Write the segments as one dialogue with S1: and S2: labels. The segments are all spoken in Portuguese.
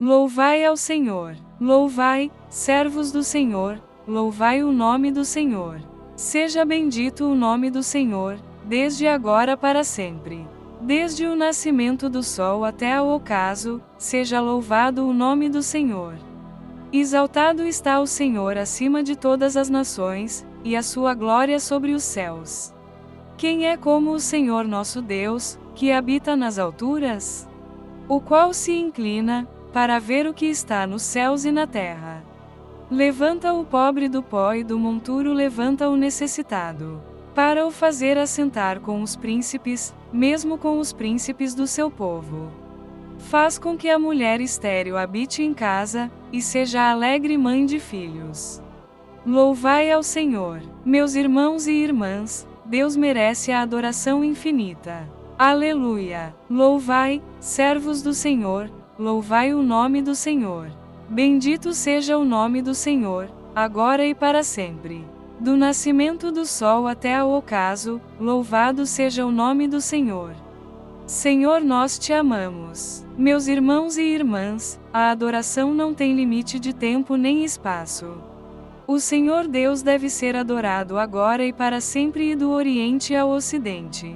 S1: Louvai ao Senhor. Louvai, servos do Senhor, louvai o nome do Senhor. Seja bendito o nome do Senhor, desde agora para sempre. Desde o nascimento do sol até ao ocaso, seja louvado o nome do Senhor. Exaltado está o Senhor acima de todas as nações, e a sua glória sobre os céus. Quem é como o Senhor nosso Deus, que habita nas alturas? O qual se inclina, para ver o que está nos céus e na terra. Levanta o pobre do pó e do monturo levanta o necessitado, para o fazer assentar com os príncipes, mesmo com os príncipes do seu povo. Faz com que a mulher estéril habite em casa, e seja alegre mãe de filhos. Louvai ao Senhor, meus irmãos e irmãs, Deus merece a adoração infinita. Aleluia! Louvai, servos do Senhor, louvai o nome do Senhor. Bendito seja o nome do Senhor, agora e para sempre. Do nascimento do sol até ao ocaso, louvado seja o nome do Senhor. Senhor, nós te amamos. Meus irmãos e irmãs, a adoração não tem limite de tempo nem espaço. O Senhor Deus deve ser adorado agora e para sempre, e do Oriente ao Ocidente.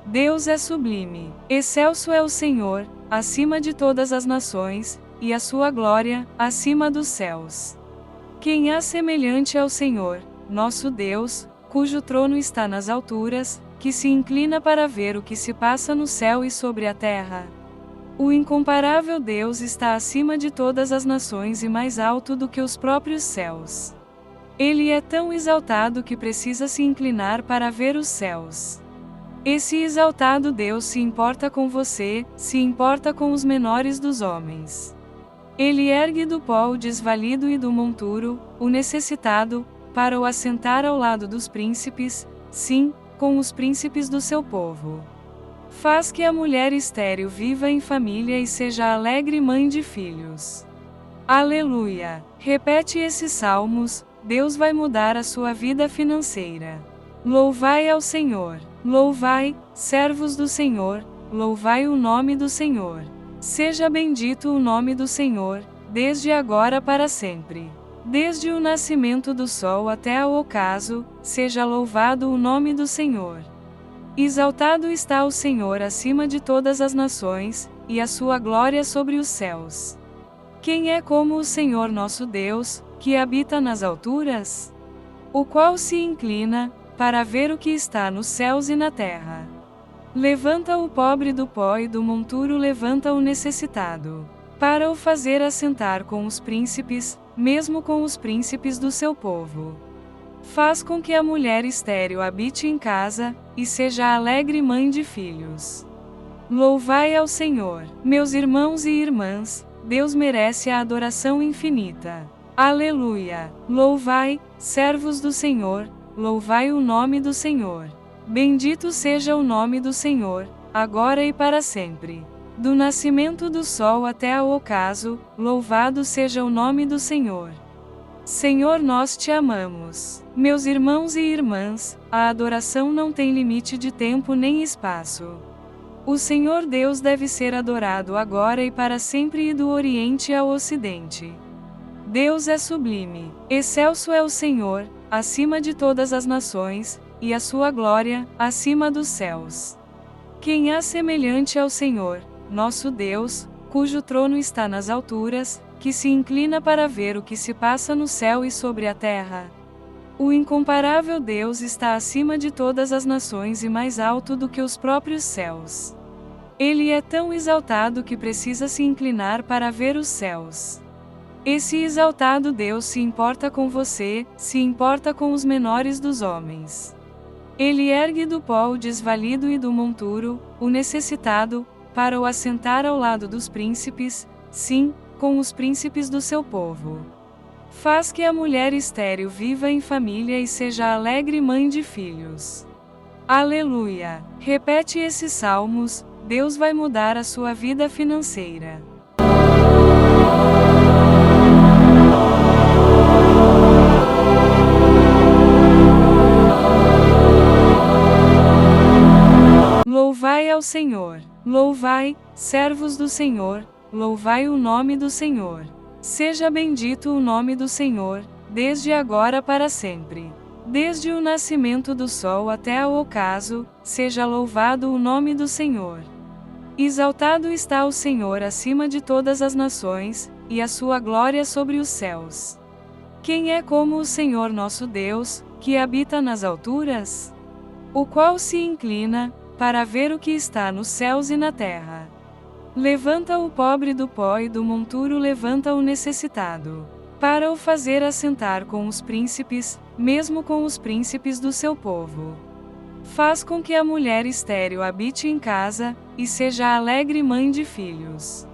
S1: Deus é sublime, excelso é o Senhor, acima de todas as nações, e a sua glória, acima dos céus. Quem há semelhante ao Senhor, nosso Deus, cujo trono está nas alturas, que se inclina para ver o que se passa no céu e sobre a terra? O incomparável Deus está acima de todas as nações e mais alto do que os próprios céus. Ele é tão exaltado que precisa se inclinar para ver os céus. Esse exaltado Deus se importa com você, se importa com os menores dos homens. Ele ergue do pó o desvalido e do monturo, o necessitado, para o assentar ao lado dos príncipes, sim, com os príncipes do seu povo. Faz que a mulher estéril viva em família e seja alegre mãe de filhos. Aleluia! Repete esses salmos, Deus vai mudar a sua vida financeira. Louvai ao Senhor. Louvai, servos do Senhor, louvai o nome do Senhor. Seja bendito o nome do Senhor, desde agora para sempre. Desde o nascimento do sol até ao ocaso, seja louvado o nome do Senhor. Exaltado está o Senhor acima de todas as nações, e a sua glória sobre os céus. Quem é como o Senhor nosso Deus, que habita nas alturas? O qual se inclina, para ver o que está nos céus e na terra. Levanta o pobre do pó e do monturo levanta o necessitado, para o fazer assentar com os príncipes, mesmo com os príncipes do seu povo. Faz com que a mulher estéril habite em casa, e seja alegre mãe de filhos. Louvai ao Senhor, meus irmãos e irmãs, Deus merece a adoração infinita. Aleluia! Louvai, servos do Senhor, louvai o nome do Senhor. Bendito seja o nome do Senhor, agora e para sempre. Do nascimento do sol até ao ocaso, louvado seja o nome do Senhor. Senhor, nós te amamos. Meus irmãos e irmãs, a adoração não tem limite de tempo nem espaço. O Senhor Deus deve ser adorado agora e para sempre, e do Oriente ao Ocidente. Deus é sublime, excelso é o Senhor, acima de todas as nações, e a sua glória, acima dos céus. Quem há semelhante ao Senhor, nosso Deus, cujo trono está nas alturas, que se inclina para ver o que se passa no céu e sobre a terra? O incomparável Deus está acima de todas as nações e mais alto do que os próprios céus. Ele é tão exaltado que precisa se inclinar para ver os céus. Esse exaltado Deus se importa com você, se importa com os menores dos homens. Ele ergue do pó o desvalido e do monturo, o necessitado, para o assentar ao lado dos príncipes, sim, com os príncipes do seu povo. Faz que a mulher estéril viva em família e seja alegre mãe de filhos. Aleluia! Repete esses salmos, Deus vai mudar a sua vida financeira. Louvai ao Senhor. Louvai, servos do Senhor, louvai o nome do Senhor. Seja bendito o nome do Senhor, desde agora para sempre. Desde o nascimento do sol até ao ocaso, seja louvado o nome do Senhor. Exaltado está o Senhor acima de todas as nações, e a sua glória sobre os céus. Quem é como o Senhor nosso Deus, que habita nas alturas? O qual se inclina, para ver o que está nos céus e na terra. Levanta o pobre do pó e do monturo levanta o necessitado, para o fazer assentar com os príncipes, mesmo com os príncipes do seu povo. Faz com que a mulher estéril habite em casa, e seja alegre mãe de filhos.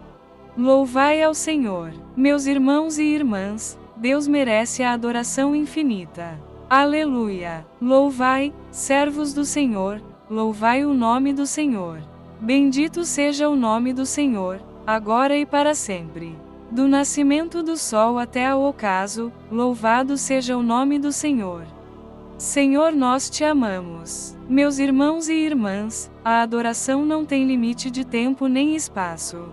S1: Louvai ao Senhor, meus irmãos e irmãs, Deus merece a adoração infinita. Aleluia! Louvai, servos do Senhor, louvai o nome do Senhor. Bendito seja o nome do Senhor, agora e para sempre. Do nascimento do sol até ao ocaso, louvado seja o nome do Senhor. Senhor, nós te amamos. Meus irmãos e irmãs, a adoração não tem limite de tempo nem espaço.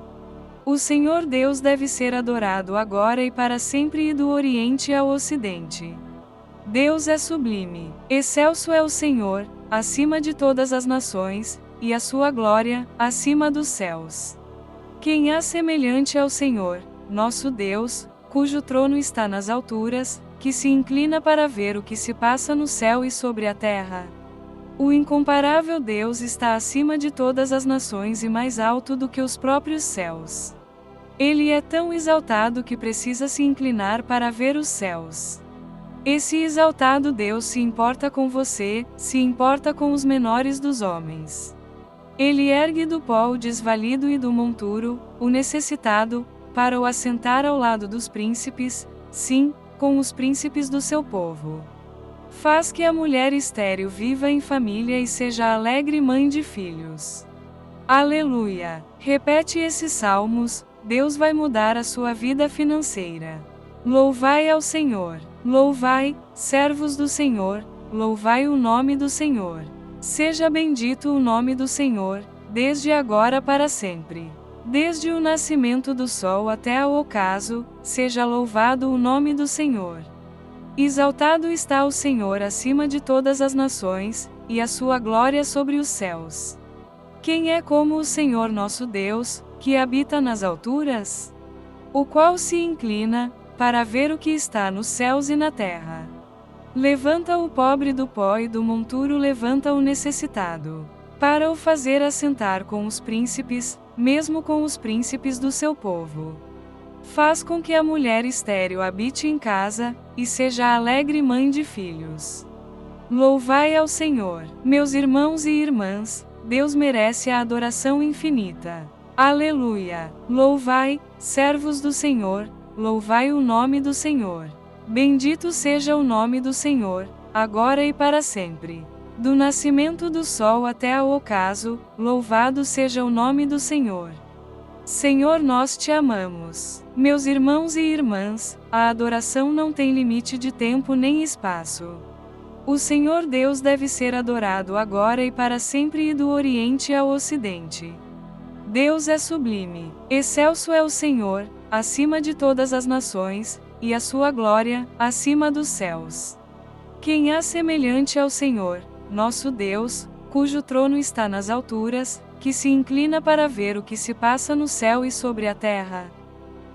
S1: O Senhor Deus deve ser adorado agora e para sempre e do Oriente ao Ocidente. Deus é sublime, excelso é o Senhor, acima de todas as nações, e a sua glória, acima dos céus. Quem há semelhante ao Senhor, nosso Deus, cujo trono está nas alturas, que se inclina para ver o que se passa no céu e sobre a terra? O incomparável Deus está acima de todas as nações e mais alto do que os próprios céus. Ele é tão exaltado que precisa se inclinar para ver os céus. Esse exaltado Deus se importa com você, se importa com os menores dos homens. Ele ergue do pó o desvalido e do monturo, o necessitado, para o assentar ao lado dos príncipes, sim, com os príncipes do seu povo. Faz que a mulher estéril viva em família e seja alegre mãe de filhos. Aleluia! Repete esses salmos, Deus vai mudar a sua vida financeira. Louvai ao Senhor. Louvai, servos do Senhor, louvai o nome do Senhor. Seja bendito o nome do Senhor, desde agora para sempre. Desde o nascimento do sol até ao ocaso, seja louvado o nome do Senhor. Exaltado está o Senhor acima de todas as nações, e a sua glória sobre os céus. Quem é como o Senhor nosso Deus, que habita nas alturas? O qual se inclina, para ver o que está nos céus e na terra. Levanta o pobre do pó e do monturo levanta o necessitado, para o fazer assentar com os príncipes, mesmo com os príncipes do seu povo. Faz com que a mulher estéril habite em casa, e seja alegre mãe de filhos. Louvai ao Senhor, meus irmãos e irmãs, Deus merece a adoração infinita. Aleluia! Louvai, servos do Senhor, louvai o nome do Senhor. Bendito seja o nome do Senhor, agora e para sempre. Do nascimento do sol até ao ocaso, louvado seja o nome do Senhor. Senhor, nós te amamos. Meus irmãos e irmãs, a adoração não tem limite de tempo nem espaço. O Senhor Deus deve ser adorado agora e para sempre e do Oriente ao Ocidente. Deus é sublime, excelso é o Senhor, acima de todas as nações, e a sua glória, acima dos céus. Quem há semelhante ao Senhor, nosso Deus, cujo trono está nas alturas, que se inclina para ver o que se passa no céu e sobre a terra?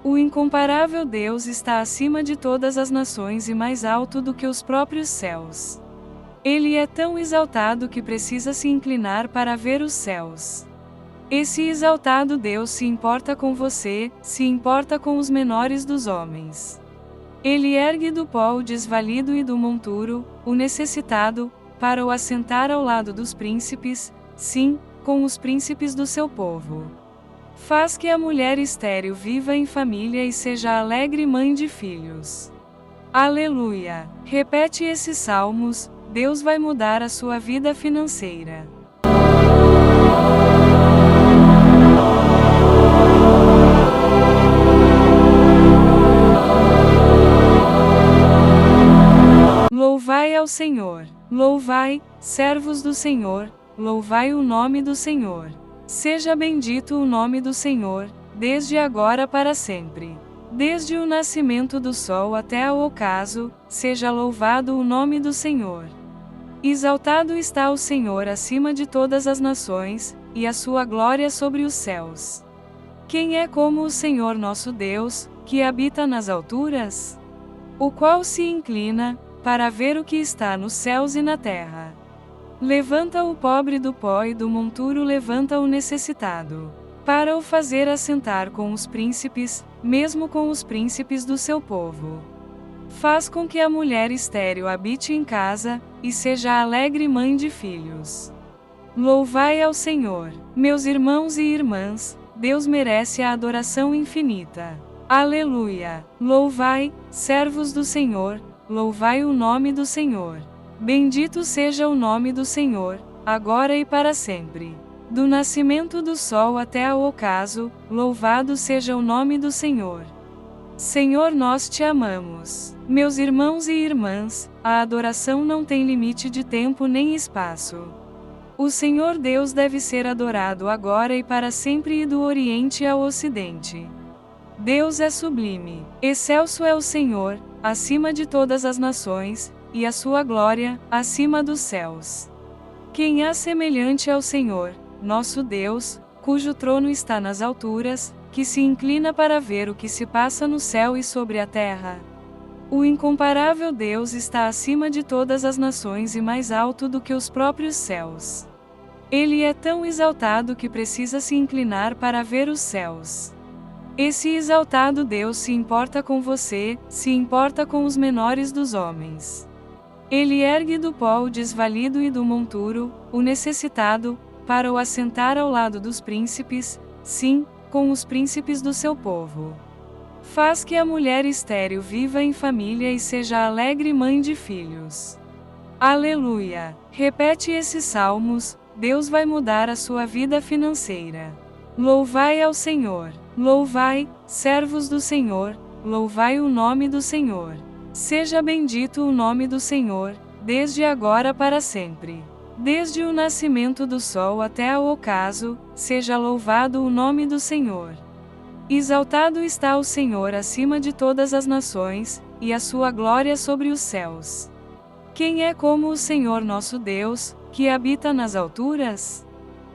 S1: O incomparável Deus está acima de todas as nações e mais alto do que os próprios céus. Ele é tão exaltado que precisa se inclinar para ver os céus. Esse exaltado Deus se importa com você, se importa com os menores dos homens. Ele ergue do pó o desvalido e do monturo, o necessitado, para o assentar ao lado dos príncipes, sim, com os príncipes do seu povo. Faz que a mulher estéril viva em família e seja alegre mãe de filhos. Aleluia! Repete esses salmos, Deus vai mudar a sua vida financeira. Louvai ao Senhor. Louvai, servos do Senhor, louvai o nome do Senhor. Seja bendito o nome do Senhor, desde agora para sempre. Desde o nascimento do sol até o ocaso, seja louvado o nome do Senhor. Exaltado está o Senhor acima de todas as nações, e a sua glória sobre os céus. Quem é como o Senhor nosso Deus, que habita nas alturas? O qual se inclina, para ver o que está nos céus e na terra. Levanta o pobre do pó e do monturo levanta o necessitado, para o fazer assentar com os príncipes, mesmo com os príncipes do seu povo. Faz com que a mulher estéril habite em casa, e seja alegre mãe de filhos. Louvai ao Senhor, meus irmãos e irmãs, Deus merece a adoração infinita. Aleluia! Louvai, servos do Senhor, louvai o nome do Senhor. Bendito seja o nome do Senhor, agora e para sempre. Do nascimento do sol até ao ocaso, louvado seja o nome do Senhor. Senhor, nós te amamos. Meus irmãos e irmãs, a adoração não tem limite de tempo nem espaço. O Senhor Deus deve ser adorado agora e para sempre, e do Oriente ao Ocidente. Deus é sublime, excelso é o Senhor, acima de todas as nações, e a sua glória, acima dos céus. Quem há semelhante ao Senhor, nosso Deus, cujo trono está nas alturas, que se inclina para ver o que se passa no céu e sobre a terra? O incomparável Deus está acima de todas as nações e mais alto do que os próprios céus. Ele é tão exaltado que precisa se inclinar para ver os céus. Esse exaltado Deus se importa com você, se importa com os menores dos homens. Ele ergue do pó o desvalido e do monturo, o necessitado, para o assentar ao lado dos príncipes, sim, com os príncipes do seu povo. Faz que a mulher estéril viva em família e seja alegre mãe de filhos. Aleluia! Repete esses salmos, Deus vai mudar a sua vida financeira. Louvai ao Senhor. Louvai, servos do Senhor, louvai o nome do Senhor. Seja bendito o nome do Senhor, desde agora para sempre. Desde o nascimento do sol até o ocaso, seja louvado o nome do Senhor. Exaltado está o Senhor acima de todas as nações, e a sua glória sobre os céus. Quem é como o Senhor nosso Deus, que habita nas alturas?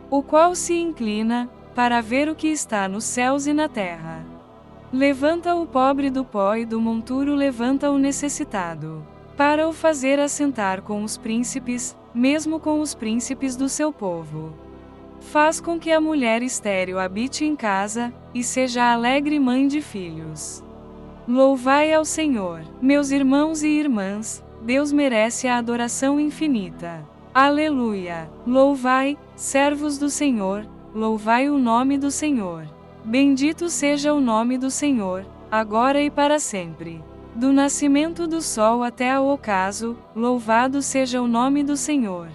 S1: O qual se inclina, para ver o que está nos céus e na terra. Levanta o pobre do pó e do monturo levanta o necessitado, para o fazer assentar com os príncipes, mesmo com os príncipes do seu povo. Faz com que a mulher estéril habite em casa, e seja alegre mãe de filhos. Louvai ao Senhor, meus irmãos e irmãs, Deus merece a adoração infinita. Aleluia! Louvai, servos do Senhor, louvai o nome do Senhor. Bendito seja o nome do Senhor, agora e para sempre. Do nascimento do sol até ao ocaso, louvado seja o nome do Senhor.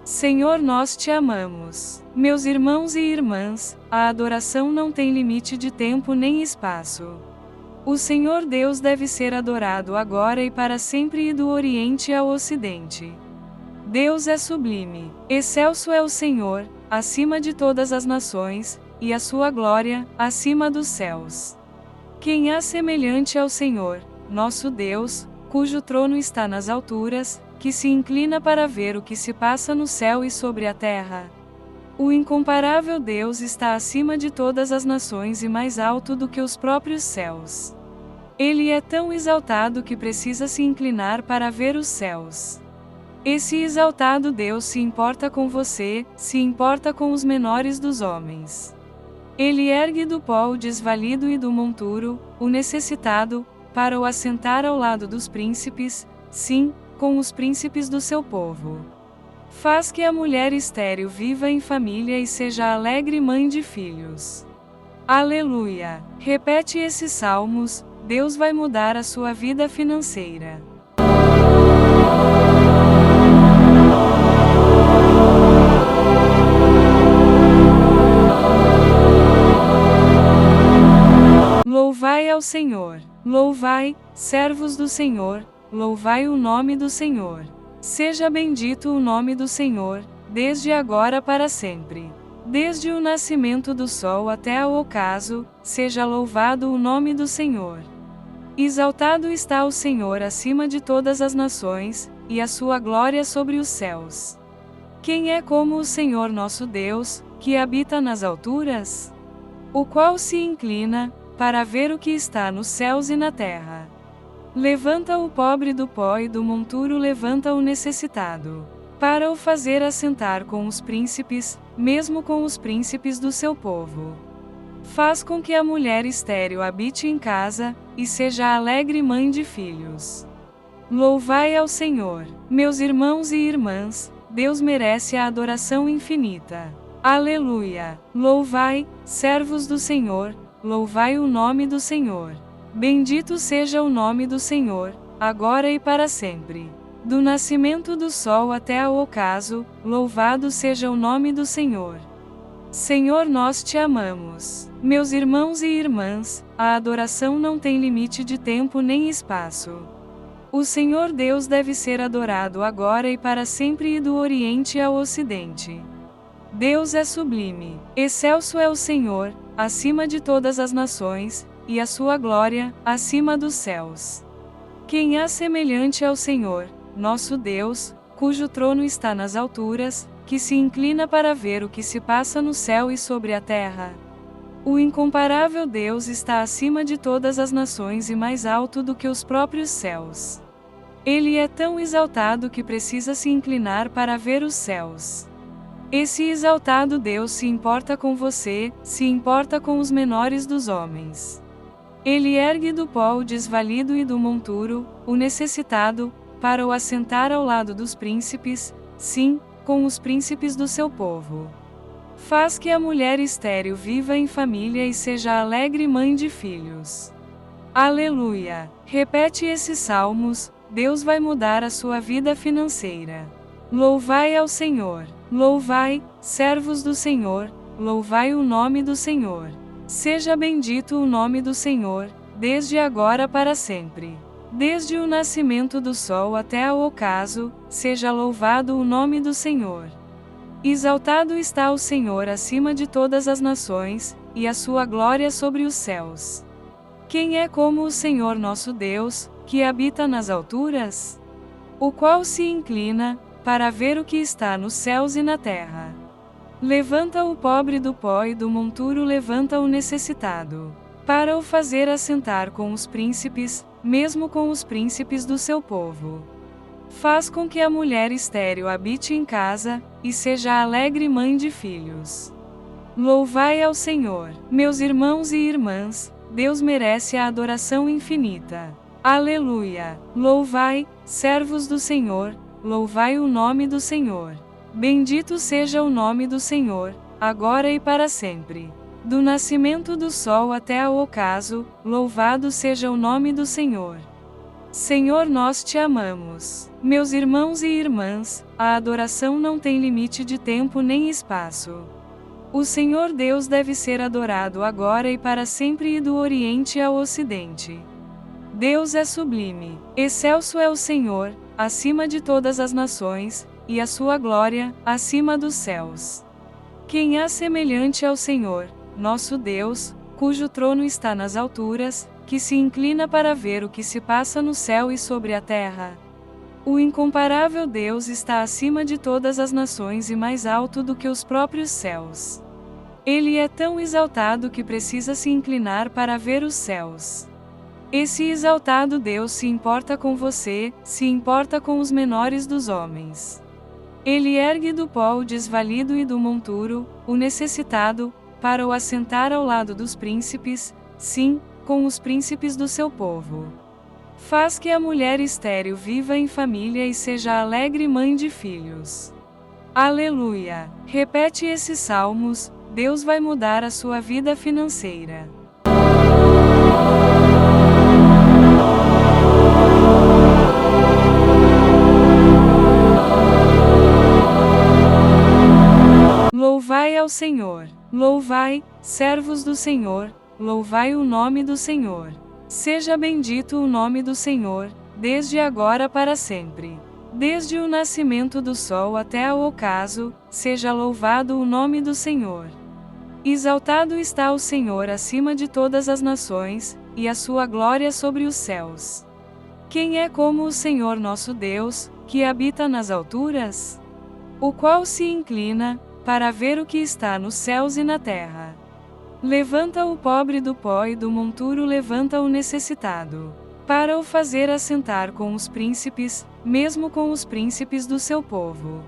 S1: Senhor, nós te amamos. Meus irmãos e irmãs, a adoração não tem limite de tempo nem espaço. O Senhor Deus deve ser adorado agora e para sempre, e do Oriente ao Ocidente. Deus é sublime, excelso é o Senhor, acima de todas as nações, e a sua glória, acima dos céus. Quem há semelhante ao Senhor, nosso Deus, cujo trono está nas alturas, que se inclina para ver o que se passa no céu e sobre a terra? O incomparável Deus está acima de todas as nações e mais alto do que os próprios céus. Ele é tão exaltado que precisa se inclinar para ver os céus. Esse exaltado Deus se importa com você, se importa com os menores dos homens. Ele ergue do pó o desvalido e do monturo, o necessitado, para o assentar ao lado dos príncipes, sim, com os príncipes do seu povo. Faz que a mulher estéril viva em família e seja alegre mãe de filhos. Aleluia! Repete esses salmos, Deus vai mudar a sua vida financeira. Louvai ao Senhor. Louvai, servos do Senhor, louvai o nome do Senhor. Seja bendito o nome do Senhor, desde agora para sempre. Desde o nascimento do sol até o ocaso, seja louvado o nome do Senhor. Exaltado está o Senhor acima de todas as nações, e a sua glória sobre os céus. Quem é como o Senhor nosso Deus, que habita nas alturas? O qual se inclina, para ver o que está nos céus e na terra. Levanta o pobre do pó e do monturo levanta o necessitado, para o fazer assentar com os príncipes, mesmo com os príncipes do seu povo. Faz com que a mulher estéril habite em casa, e seja alegre mãe de filhos. Louvai ao Senhor, meus irmãos e irmãs, Deus merece a adoração infinita. Aleluia! Louvai, servos do Senhor, louvai o nome do Senhor. Bendito seja o nome do Senhor, agora e para sempre. Do nascimento do sol até ao ocaso, louvado seja o nome do Senhor. Senhor, nós te amamos. Meus irmãos e irmãs, a adoração não tem limite de tempo nem espaço. O Senhor Deus deve ser adorado agora e para sempre, e do Oriente ao Ocidente. Deus é sublime, excelso é o Senhor, acima de todas as nações, e a sua glória, acima dos céus. Quem há semelhante ao Senhor, nosso Deus, cujo trono está nas alturas, que se inclina para ver o que se passa no céu e sobre a terra? O incomparável Deus está acima de todas as nações e mais alto do que os próprios céus. Ele é tão exaltado que precisa se inclinar para ver os céus. Esse exaltado Deus se importa com você, se importa com os menores dos homens. Ele ergue do pó o desvalido e do monturo, o necessitado, para o assentar ao lado dos príncipes, sim, com os príncipes do seu povo. Faz que a mulher estéril viva em família e seja alegre mãe de filhos. Aleluia! Repete esses salmos, Deus vai mudar a sua vida financeira. Louvai ao Senhor. Louvai, servos do Senhor, louvai o nome do Senhor. Seja bendito o nome do Senhor, desde agora para sempre. Desde o nascimento do sol até ao ocaso, seja louvado o nome do Senhor. Exaltado está o Senhor acima de todas as nações, e a sua glória sobre os céus. Quem é como o Senhor nosso Deus, que habita nas alturas? O qual se inclina, para ver o que está nos céus e na terra. Levanta o pobre do pó e do monturo levanta o necessitado, para o fazer assentar com os príncipes, mesmo com os príncipes do seu povo. Faz com que a mulher estéril habite em casa, e seja alegre mãe de filhos. Louvai ao Senhor, meus irmãos e irmãs, Deus merece a adoração infinita. Aleluia! Louvai, servos do Senhor, louvai o nome do Senhor. Bendito seja o nome do Senhor, agora e para sempre. Do nascimento do sol até ao ocaso, louvado seja o nome do Senhor. Senhor, nós te amamos. Meus irmãos e irmãs, a adoração não tem limite de tempo nem espaço. O Senhor Deus deve ser adorado agora e para sempre, e do Oriente ao Ocidente. Deus é sublime, excelso é o Senhor, acima de todas as nações, e a sua glória, acima dos céus. Quem há semelhante ao Senhor, nosso Deus, cujo trono está nas alturas, que se inclina para ver o que se passa no céu e sobre a terra? O incomparável Deus está acima de todas as nações e mais alto do que os próprios céus. Ele é tão exaltado que precisa se inclinar para ver os céus. Esse exaltado Deus se importa com você, se importa com os menores dos homens. Ele ergue do pó o desvalido e do monturo, o necessitado, para o assentar ao lado dos príncipes, sim, com os príncipes do seu povo. Faz que a mulher estéril viva em família e seja alegre mãe de filhos. Aleluia! Repete esses salmos, Deus vai mudar a sua vida financeira. Louvai ao Senhor. Louvai, servos do Senhor, louvai o nome do Senhor. Seja bendito o nome do Senhor, desde agora para sempre. Desde o nascimento do sol até ao ocaso, seja louvado o nome do Senhor. Exaltado está o Senhor acima de todas as nações, e a sua glória sobre os céus. Quem é como o Senhor nosso Deus, que habita nas alturas? O qual se inclina, para ver o que está nos céus e na terra. Levanta o pobre do pó e do monturo levanta o necessitado, para o fazer assentar com os príncipes, mesmo com os príncipes do seu povo.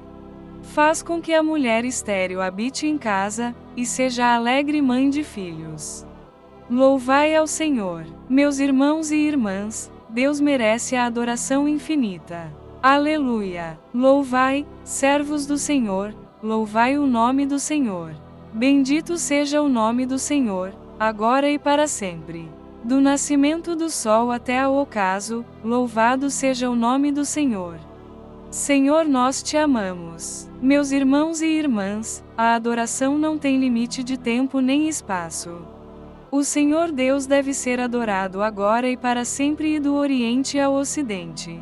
S1: Faz com que a mulher estéril habite em casa, e seja alegre mãe de filhos. Louvai ao Senhor, meus irmãos e irmãs, Deus merece a adoração infinita. Aleluia! Louvai, servos do Senhor, louvai o nome do Senhor. Bendito seja o nome do Senhor, agora e para sempre. Do nascimento do sol até ao ocaso, louvado seja o nome do Senhor. Senhor, nós te amamos. Meus irmãos e irmãs, a adoração não tem limite de tempo nem espaço. O Senhor Deus deve ser adorado agora e para sempre, e do Oriente ao Ocidente.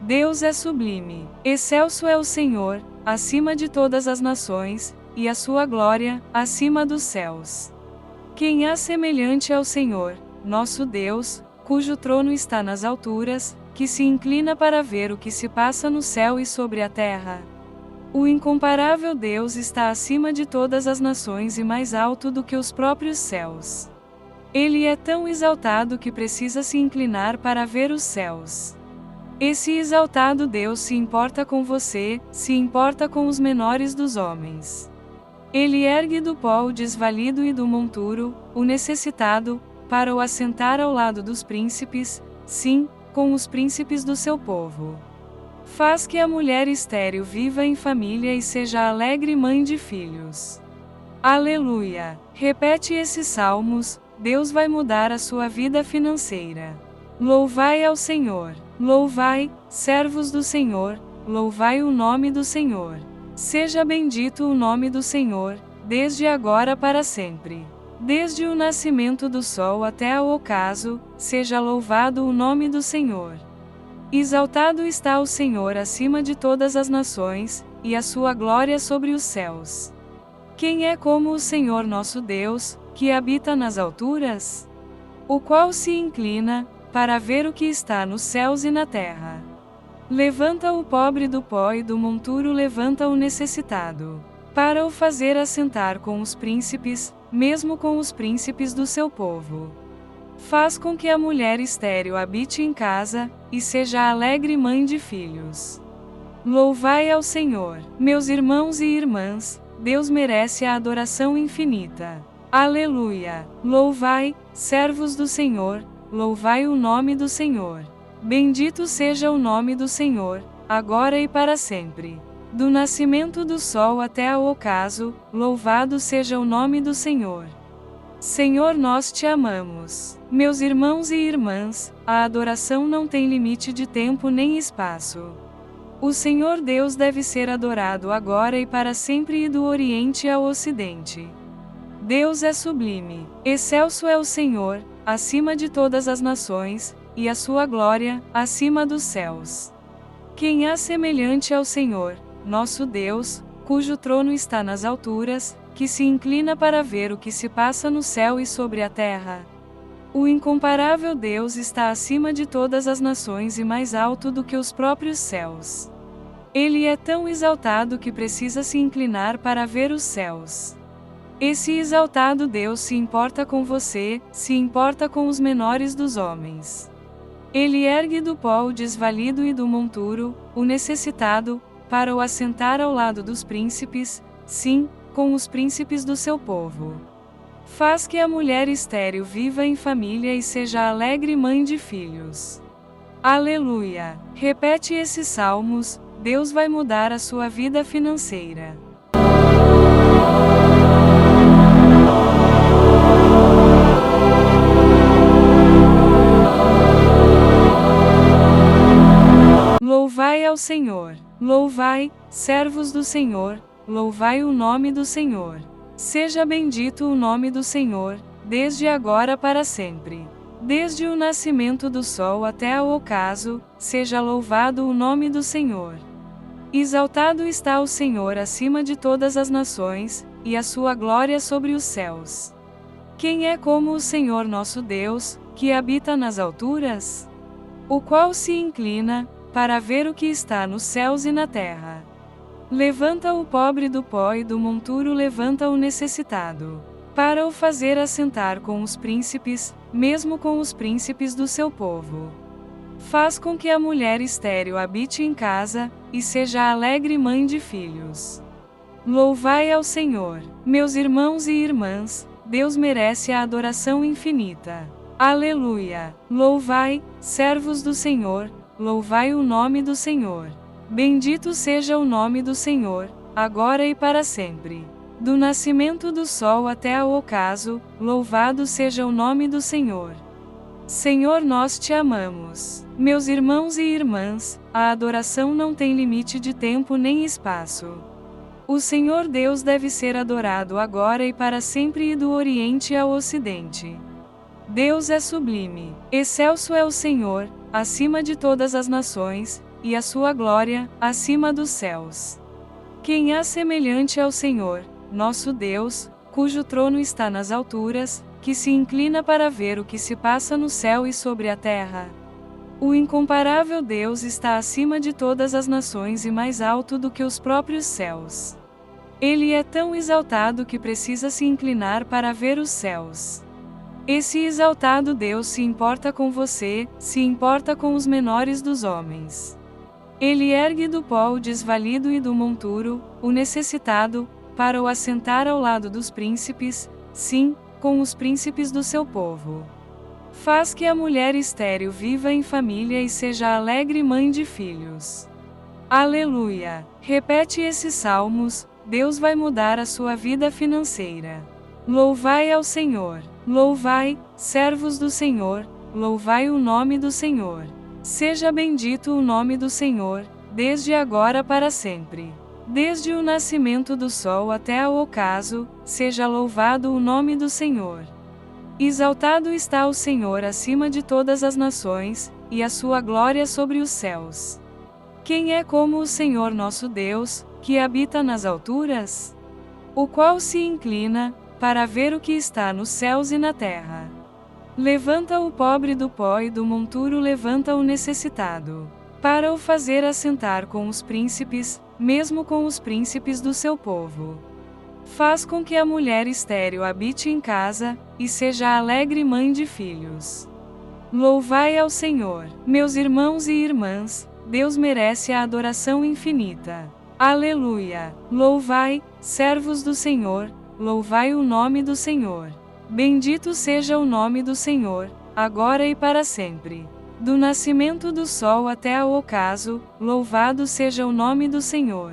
S1: Deus é sublime, excelso é o Senhor, acima de todas as nações, e a sua glória, acima dos céus. Quem há semelhante ao Senhor, nosso Deus, cujo trono está nas alturas, que se inclina para ver o que se passa no céu e sobre a terra? O incomparável Deus está acima de todas as nações e mais alto do que os próprios céus. Ele é tão exaltado que precisa se inclinar para ver os céus. Esse exaltado Deus se importa com você, se importa com os menores dos homens. Ele ergue do pó o desvalido e do monturo, o necessitado, para o assentar ao lado dos príncipes, sim, com os príncipes do seu povo. Faz que a mulher estéril viva em família e seja alegre mãe de filhos. Aleluia! Repete esses salmos, Deus vai mudar a sua vida financeira. Louvai ao Senhor. Louvai, servos do Senhor, louvai o nome do Senhor. Seja bendito o nome do Senhor, desde agora para sempre. Desde o nascimento do sol até ao ocaso, seja louvado o nome do Senhor. Exaltado está o Senhor acima de todas as nações, e a sua glória sobre os céus. Quem é como o Senhor nosso Deus, que habita nas alturas? O qual se inclina, para ver o que está nos céus e na terra. Levanta o pobre do pó e do monturo levanta o necessitado, para o fazer assentar com os príncipes, mesmo com os príncipes do seu povo. Faz com que a mulher estéril habite em casa, e seja alegre mãe de filhos. Louvai ao Senhor, meus irmãos e irmãs, Deus merece a adoração infinita. Aleluia! Louvai, servos do Senhor, louvai o nome do Senhor. Bendito seja o nome do Senhor, agora e para sempre. Do nascimento do sol até ao ocaso, louvado seja o nome do Senhor. Senhor, nós te amamos. Meus irmãos e irmãs, a adoração não tem limite de tempo nem espaço. O Senhor Deus deve ser adorado agora e para sempre, e do Oriente ao Ocidente. Deus é sublime, excelso é o Senhor, acima de todas as nações, e a sua glória, acima dos céus. Quem há semelhante ao Senhor, nosso Deus, cujo trono está nas alturas, que se inclina para ver o que se passa no céu e sobre a terra? O incomparável Deus está acima de todas as nações e mais alto do que os próprios céus. Ele é tão exaltado que precisa se inclinar para ver os céus. Esse exaltado Deus se importa com você, se importa com os menores dos homens. Ele ergue do pó o desvalido e do monturo, o necessitado, para o assentar ao lado dos príncipes, sim, com os príncipes do seu povo. Faz que a mulher estéril viva em família e seja alegre mãe de filhos. Aleluia! Repete esses salmos, Deus vai mudar a sua vida financeira. Louvai ao Senhor. Louvai, servos do Senhor, louvai o nome do Senhor. Seja bendito o nome do Senhor, desde agora para sempre. Desde o nascimento do sol até ao ocaso, seja louvado o nome do Senhor. Exaltado está o Senhor acima de todas as nações, e a sua glória sobre os céus. Quem é como o Senhor nosso Deus, que habita nas alturas? O qual se inclina, para ver o que está nos céus e na terra. Levanta o pobre do pó e do monturo levanta o necessitado, para o fazer assentar com os príncipes, mesmo com os príncipes do seu povo. Faz com que a mulher estéril habite em casa, e seja alegre mãe de filhos. Louvai ao Senhor, meus irmãos e irmãs, Deus merece a adoração infinita. Aleluia! Louvai, servos do Senhor, louvai o nome do Senhor. Bendito seja o nome do Senhor, agora e para sempre. Do nascimento do sol até ao ocaso, louvado seja o nome do Senhor. Senhor, nós te amamos. Meus irmãos e irmãs, a adoração não tem limite de tempo nem espaço. O Senhor Deus deve ser adorado agora e para sempre, e do Oriente ao Ocidente. Deus é sublime, excelso é o Senhor, acima de todas as nações, e a sua glória, acima dos céus. Quem há semelhante ao Senhor, nosso Deus, cujo trono está nas alturas, que se inclina para ver o que se passa no céu e sobre a terra? O incomparável Deus está acima de todas as nações e mais alto do que os próprios céus. Ele é tão exaltado que precisa se inclinar para ver os céus. Esse exaltado Deus se importa com você, se importa com os menores dos homens. Ele ergue do pó o desvalido e do monturo, o necessitado, para o assentar ao lado dos príncipes, sim, com os príncipes do seu povo. Faz que a mulher estéril viva em família e seja alegre mãe de filhos. Aleluia! Repete esses salmos, Deus vai mudar a sua vida financeira. Louvai ao Senhor. Louvai, servos do Senhor, louvai o nome do Senhor. Seja bendito o nome do Senhor, desde agora para sempre. Desde o nascimento do sol até ao ocaso, seja louvado o nome do Senhor. Exaltado está o Senhor acima de todas as nações, e a sua glória sobre os céus. Quem é como o Senhor nosso Deus, que habita nas alturas? O qual se inclina, para ver o que está nos céus e na terra. Levanta o pobre do pó e do monturo levanta o necessitado, para o fazer assentar com os príncipes, mesmo com os príncipes do seu povo. Faz com que a mulher estéril habite em casa, e seja alegre mãe de filhos. Louvai ao Senhor, meus irmãos e irmãs, Deus merece a adoração infinita. Aleluia! Louvai, servos do Senhor, louvai o nome do Senhor. Bendito seja o nome do Senhor, agora e para sempre. Do nascimento do sol até ao ocaso, louvado seja o nome do Senhor.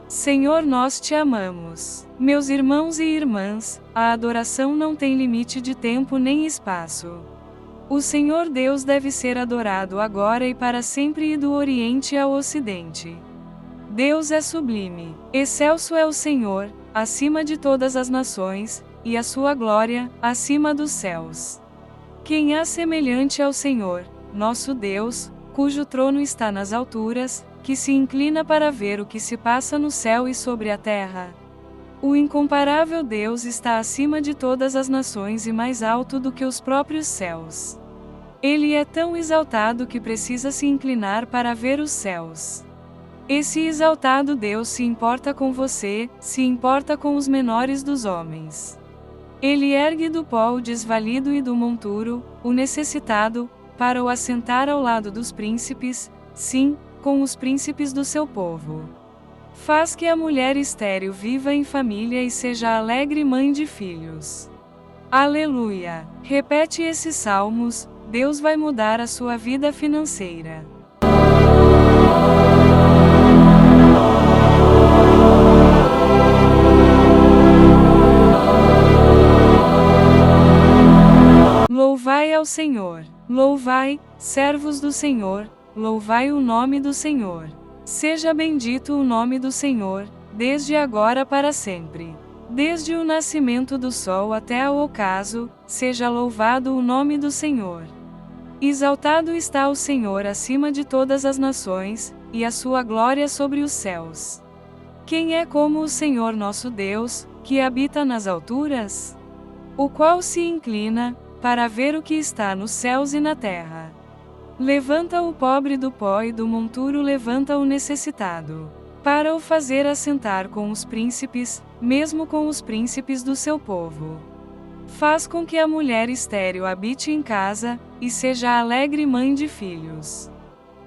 S1: Senhor, nós te amamos. Meus irmãos e irmãs, a adoração não tem limite de tempo nem espaço. O Senhor Deus deve ser adorado agora e para sempre, e do Oriente ao Ocidente. Deus é sublime, excelso é o Senhor, acima de todas as nações, e a sua glória, acima dos céus. Quem há semelhante ao Senhor, nosso Deus, cujo trono está nas alturas, que se inclina para ver o que se passa no céu e sobre a terra? O incomparável Deus está acima de todas as nações e mais alto do que os próprios céus. Ele é tão exaltado que precisa se inclinar para ver os céus. Esse exaltado Deus se importa com você, se importa com os menores dos homens. Ele ergue do pó o desvalido e do monturo, o necessitado, para o assentar ao lado dos príncipes, sim, com os príncipes do seu povo. Faz que a mulher estéril viva em família e seja alegre mãe de filhos. Aleluia! Repete esses salmos, Deus vai mudar a sua vida financeira. Louvai ao Senhor. Louvai, servos do Senhor, louvai o nome do Senhor. Seja bendito o nome do Senhor, desde agora para sempre. Desde o nascimento do sol até o ocaso, seja louvado o nome do Senhor. Exaltado está o Senhor acima de todas as nações, e a sua glória sobre os céus. Quem é como o Senhor nosso Deus, que habita nas alturas? O qual se inclina, para ver o que está nos céus e na terra. Levanta o pobre do pó e do monturo levanta o necessitado, para o fazer assentar com os príncipes, mesmo com os príncipes do seu povo. Faz com que a mulher estéril habite em casa, e seja alegre mãe de filhos.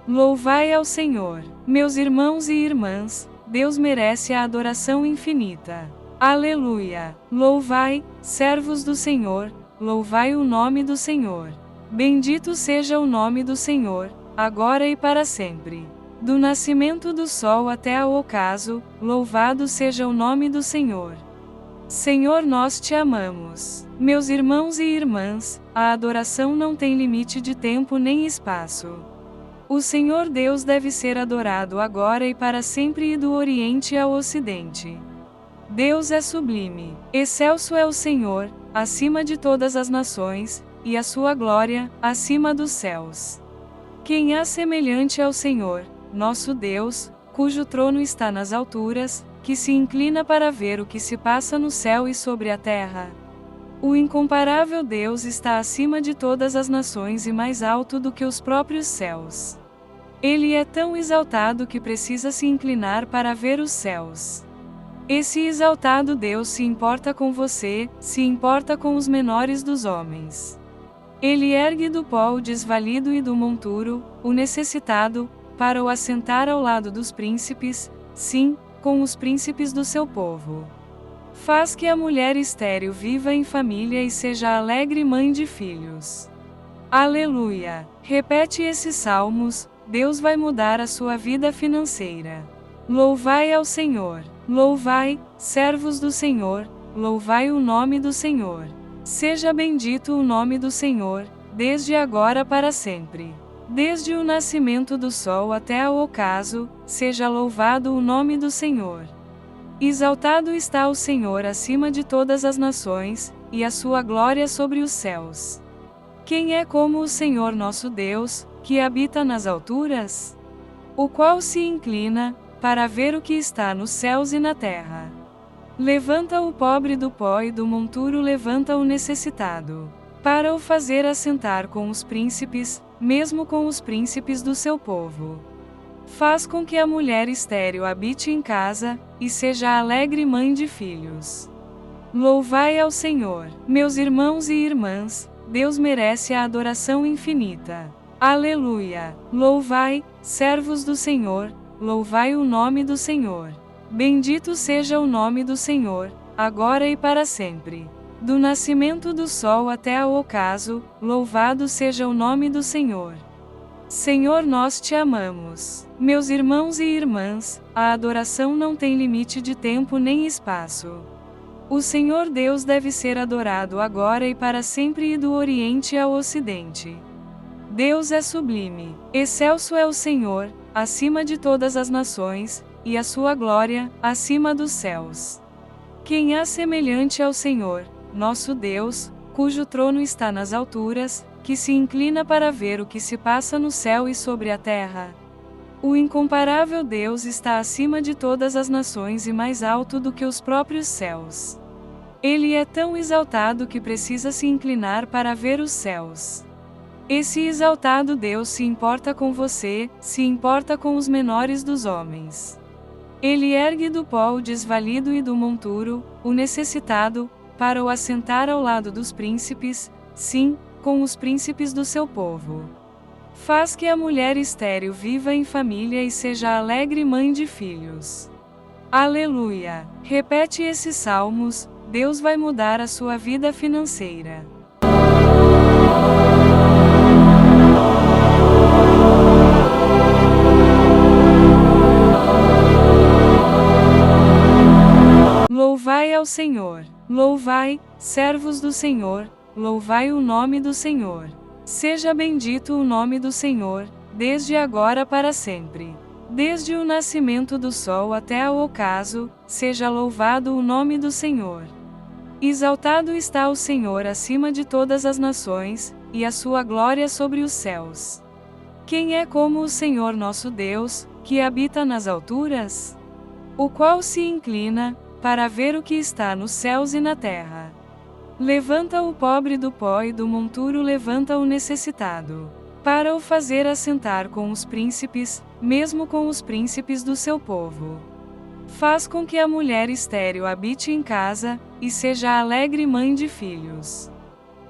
S1: Louvai ao Senhor, meus irmãos e irmãs, Deus merece a adoração infinita. Aleluia! Louvai, servos do Senhor, louvai o nome do Senhor. Bendito seja o nome do Senhor, agora e para sempre. Do nascimento do sol até ao ocaso, louvado seja o nome do Senhor. Senhor, nós te amamos. Meus irmãos e irmãs, a adoração não tem limite de tempo nem espaço. O Senhor Deus deve ser adorado agora e para sempre, e do Oriente ao Ocidente. Deus é sublime, excelso é o Senhor, acima de todas as nações, e a sua glória, acima dos céus. Quem há semelhante ao Senhor, nosso Deus, cujo trono está nas alturas, que se inclina para ver o que se passa no céu e sobre a terra? O incomparável Deus está acima de todas as nações e mais alto do que os próprios céus. Ele é tão exaltado que precisa se inclinar para ver os céus. Esse exaltado Deus se importa com você, se importa com os menores dos homens. Ele ergue do pó o desvalido e do monturo, o necessitado, para o assentar ao lado dos príncipes, sim, com os príncipes do seu povo. Faz que a mulher estéril viva em família e seja alegre mãe de filhos. Aleluia! Repete esses salmos, Deus vai mudar a sua vida financeira. Louvai ao Senhor. Louvai, servos do Senhor, louvai o nome do Senhor. Seja bendito o nome do Senhor, desde agora para sempre. Desde o nascimento do sol até ao ocaso, seja louvado o nome do Senhor. Exaltado está o Senhor acima de todas as nações, e a sua glória sobre os céus. Quem é como o Senhor nosso Deus, que habita nas alturas? O qual se inclina, para ver o que está nos céus e na terra. Levanta o pobre do pó e do monturo levanta o necessitado, para o fazer assentar com os príncipes, mesmo com os príncipes do seu povo. Faz com que a mulher estéril habite em casa, e seja alegre mãe de filhos. Louvai ao Senhor, meus irmãos e irmãs, Deus merece a adoração infinita. Aleluia! Louvai, servos do Senhor, louvai o nome do Senhor. Bendito seja o nome do Senhor, agora e para sempre. Do nascimento do sol até ao ocaso, louvado seja o nome do Senhor. Senhor, nós te amamos. Meus irmãos e irmãs, a adoração não tem limite de tempo nem espaço. O Senhor Deus deve ser adorado agora e para sempre, e do Oriente ao Ocidente. Deus é sublime, excelso é o Senhor, acima de todas as nações, e a sua glória, acima dos céus. Quem há semelhante ao Senhor, nosso Deus, cujo trono está nas alturas, que se inclina para ver o que se passa no céu e sobre a terra? O incomparável Deus está acima de todas as nações e mais alto do que os próprios céus. Ele é tão exaltado que precisa se inclinar para ver os céus. Esse exaltado Deus se importa com você, se importa com os menores dos homens. Ele ergue do pó o desvalido e do monturo, o necessitado, para o assentar ao lado dos príncipes, sim, com os príncipes do seu povo. Faz que a mulher estéril viva em família e seja alegre mãe de filhos. Aleluia! Repete esses salmos, Deus vai mudar a sua vida financeira. Louvai ao Senhor. Louvai, servos do Senhor, louvai o nome do Senhor. Seja bendito o nome do Senhor, desde agora para sempre. Desde o nascimento do sol até o ocaso, seja louvado o nome do Senhor. Exaltado está o Senhor acima de todas as nações, e a sua glória sobre os céus. Quem é como o Senhor nosso Deus, que habita nas alturas? O qual se inclina, para ver o que está nos céus e na terra. Levanta o pobre do pó e do monturo levanta o necessitado, para o fazer assentar com os príncipes, mesmo com os príncipes do seu povo. Faz com que a mulher estéril habite em casa, e seja alegre mãe de filhos.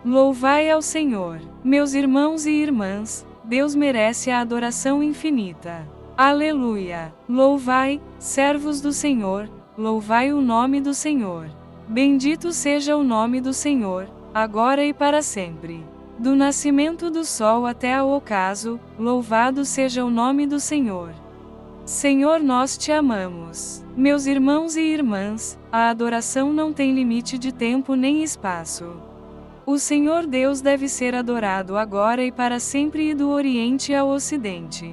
S1: Louvai ao Senhor, meus irmãos e irmãs, Deus merece a adoração infinita. Aleluia! Louvai, servos do Senhor, louvai o nome do Senhor. Bendito seja o nome do Senhor, agora e para sempre. Do nascimento do sol até ao ocaso, louvado seja o nome do Senhor. Senhor, nós te amamos. Meus irmãos e irmãs, a adoração não tem limite de tempo nem espaço. O Senhor Deus deve ser adorado agora e para sempre, e do Oriente ao Ocidente.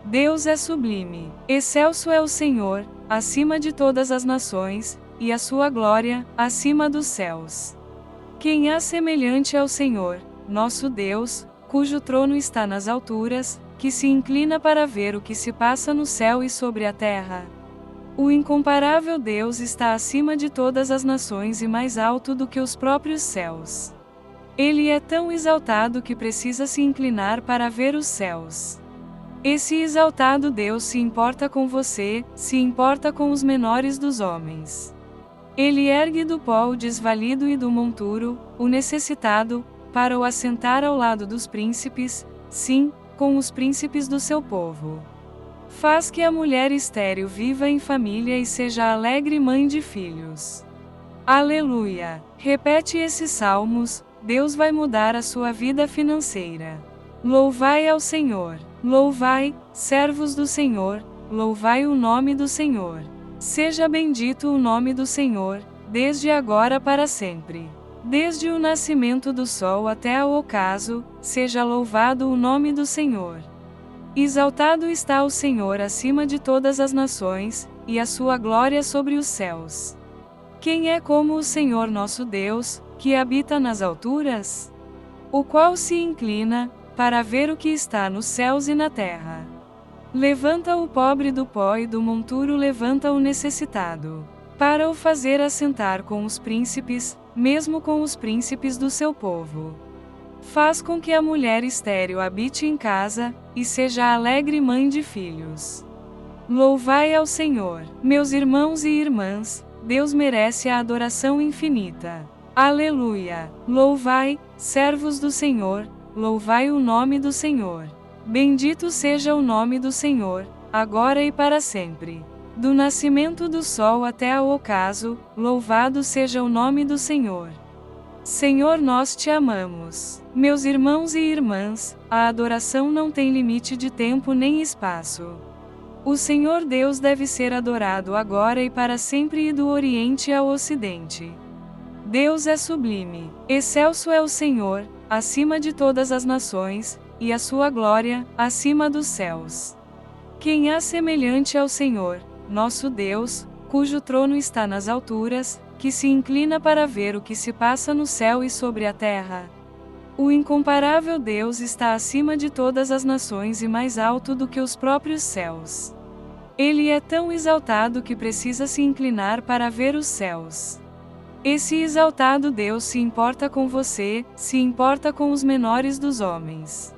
S1: Deus é sublime, excelso é o Senhor, acima de todas as nações, e a sua glória, acima dos céus. Quem há semelhante ao Senhor, nosso Deus, cujo trono está nas alturas, que se inclina para ver o que se passa no céu e sobre a terra? O incomparável Deus está acima de todas as nações e mais alto do que os próprios céus. Ele é tão exaltado que precisa se inclinar para ver os céus. Esse exaltado Deus se importa com você, se importa com os menores dos homens. Ele ergue do pó o desvalido e do monturo, o necessitado, para o assentar ao lado dos príncipes, sim, com os príncipes do seu povo. Faz que a mulher estéril viva em família e seja alegre mãe de filhos. Aleluia! Repete esses salmos, Deus vai mudar a sua vida financeira. Louvai ao Senhor. Louvai, servos do Senhor, louvai o nome do Senhor. Seja bendito o nome do Senhor, desde agora para sempre. Desde o nascimento do sol até ao ocaso, seja louvado o nome do Senhor. Exaltado está o Senhor acima de todas as nações, e a sua glória sobre os céus. Quem é como o Senhor nosso Deus, que habita nas alturas? O qual se inclina, para ver o que está nos céus e na terra. Levanta o pobre do pó e do monturo levanta o necessitado, para o fazer assentar com os príncipes, mesmo com os príncipes do seu povo. Faz com que a mulher estéril habite em casa, e seja alegre mãe de filhos. Louvai ao Senhor, meus irmãos e irmãs, Deus merece a adoração infinita. Aleluia! Louvai, servos do Senhor, louvai o nome do Senhor. Bendito seja o nome do Senhor, agora e para sempre. Do nascimento do sol até ao ocaso, louvado seja o nome do Senhor. Senhor, nós te amamos. Meus irmãos e irmãs, a adoração não tem limite de tempo nem espaço. O Senhor Deus deve ser adorado agora e para sempre, e do Oriente ao Ocidente. Deus é sublime, excelso é o Senhor, acima de todas as nações, e a sua glória, acima dos céus. Quem há semelhante ao Senhor, nosso Deus, cujo trono está nas alturas, que se inclina para ver o que se passa no céu e sobre a terra? O incomparável Deus está acima de todas as nações e mais alto do que os próprios céus. Ele é tão exaltado que precisa se inclinar para ver os céus. Esse exaltado Deus se importa com você, se importa com os menores dos homens.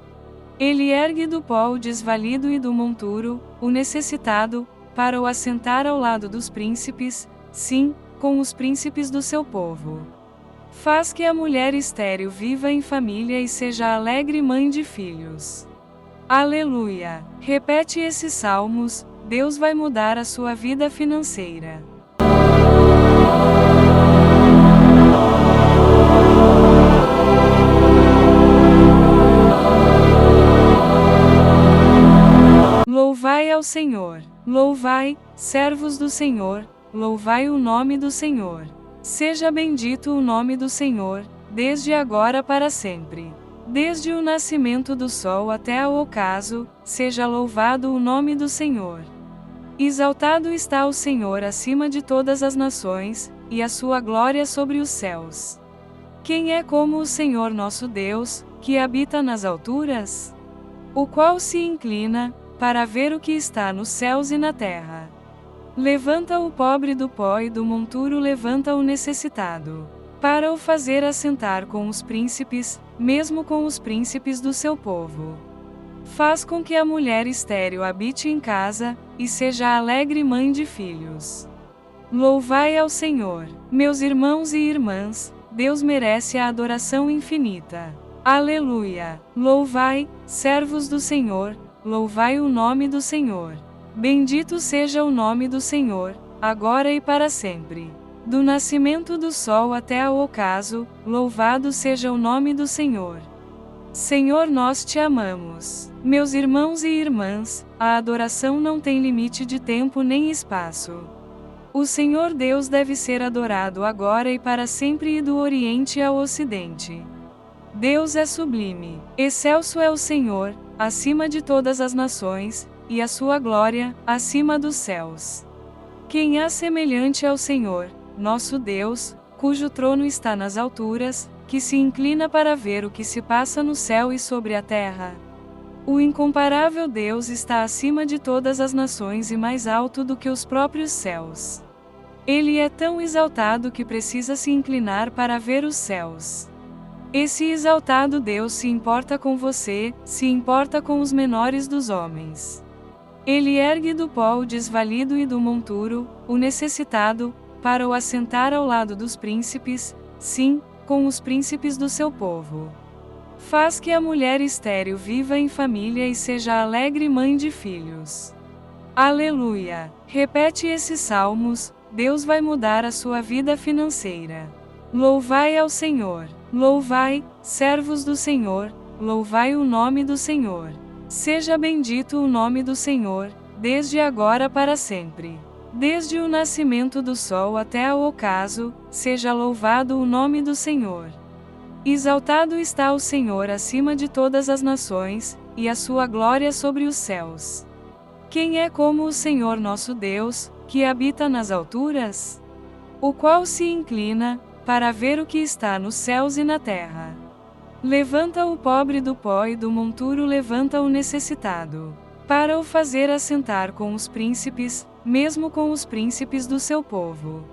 S1: Ele ergue do pó o desvalido e do monturo, o necessitado, para o assentar ao lado dos príncipes, sim, com os príncipes do seu povo. Faz que a mulher estéril viva em família e seja alegre mãe de filhos. Aleluia! Repete esses salmos, Deus vai mudar a sua vida financeira. Louvai ao Senhor. Louvai, servos do Senhor, louvai o nome do Senhor. Seja bendito o nome do Senhor, desde agora para sempre. Desde o nascimento do sol até ao ocaso, seja louvado o nome do Senhor. Exaltado está o Senhor acima de todas as nações, e a sua glória sobre os céus. Quem é como o Senhor nosso Deus, que habita nas alturas? O qual se inclina, para ver o que está nos céus e na terra. Levanta o pobre do pó e do monturo levanta o necessitado, para o fazer assentar com os príncipes, mesmo com os príncipes do seu povo. Faz com que a mulher estéril habite em casa, e seja alegre mãe de filhos. Louvai ao Senhor, meus irmãos e irmãs, Deus merece a adoração infinita. Aleluia! Louvai, servos do Senhor, louvai o nome do Senhor. Bendito seja o nome do Senhor, agora e para sempre. Do nascimento do sol até ao ocaso, louvado seja o nome do Senhor. Senhor, nós te amamos. Meus irmãos e irmãs, a adoração não tem limite de tempo nem espaço. O Senhor Deus deve ser adorado agora e para sempre, e do Oriente ao Ocidente. Deus é sublime, excelso é o Senhor, acima de todas as nações, e a sua glória, acima dos céus. Quem há semelhante ao Senhor, nosso Deus, cujo trono está nas alturas, que se inclina para ver o que se passa no céu e sobre a terra? O incomparável Deus está acima de todas as nações e mais alto do que os próprios céus. Ele é tão exaltado que precisa se inclinar para ver os céus. Esse exaltado Deus se importa com você, se importa com os menores dos homens. Ele ergue do pó o desvalido e do monturo, o necessitado, para o assentar ao lado dos príncipes, sim, com os príncipes do seu povo. Faz que a mulher estéril viva em família e seja alegre mãe de filhos. Aleluia! Repete esses salmos, Deus vai mudar a sua vida financeira. Louvai ao Senhor. Louvai, servos do Senhor, louvai o nome do Senhor. Seja bendito o nome do Senhor, desde agora para sempre. Desde o nascimento do sol até ao ocaso, seja louvado o nome do Senhor. Exaltado está o Senhor acima de todas as nações, e a sua glória sobre os céus. Quem é como o Senhor nosso Deus, que habita nas alturas? O qual se inclina, para ver o que está nos céus e na terra. Levanta o pobre do pó e do monturo levanta o necessitado, para o fazer assentar com os príncipes, mesmo com os príncipes do seu povo.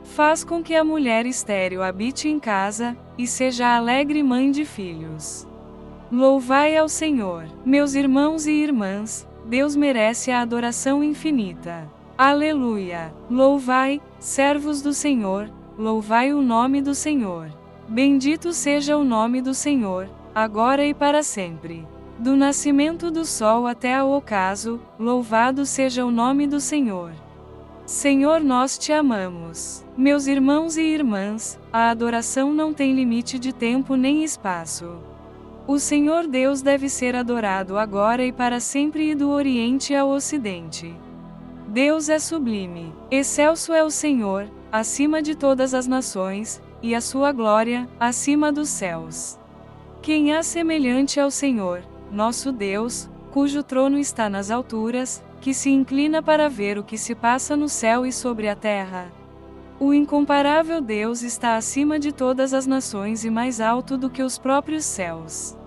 S1: Faz com que a mulher estéril habite em casa, e seja alegre mãe de filhos. Louvai ao Senhor, meus irmãos e irmãs, Deus merece a adoração infinita. Aleluia! Louvai, servos do Senhor, louvai o nome do Senhor. Bendito seja o nome do Senhor, agora e para sempre. Do nascimento do sol até ao ocaso, louvado seja o nome do Senhor. Senhor, nós te amamos. Meus irmãos e irmãs, a adoração não tem limite de tempo nem espaço. O Senhor Deus deve ser adorado agora e para sempre, e do Oriente ao Ocidente. Deus é sublime, excelso é o Senhor, acima de todas as nações, e a sua glória, acima dos céus. Quem há semelhante ao Senhor, nosso Deus, cujo trono está nas alturas, que se inclina para ver o que se passa no céu e sobre a terra? O incomparável Deus está acima de todas as nações e mais alto do que os próprios céus.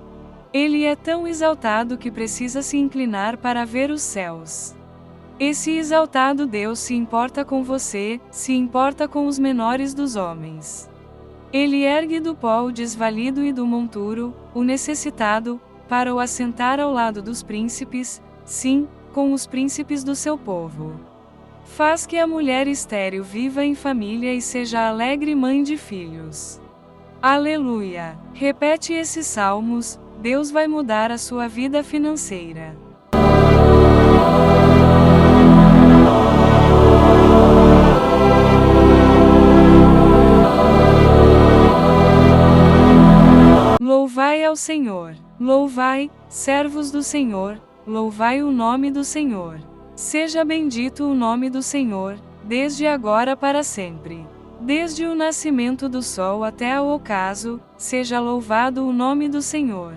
S1: Ele é tão exaltado que precisa se inclinar para ver os céus. Esse exaltado Deus se importa com você, se importa com os menores dos homens. Ele ergue do pó o desvalido e do monturo, o necessitado, para o assentar ao lado dos príncipes, sim, com os príncipes do seu povo. Faz que a mulher estéril viva em família e seja alegre mãe de filhos. Aleluia! Repete esses salmos, Deus vai mudar a sua vida financeira. Louvai ao Senhor. Louvai, servos do Senhor, louvai o nome do Senhor. Seja bendito o nome do Senhor, desde agora para sempre. Desde o nascimento do sol até o ocaso, seja louvado o nome do Senhor.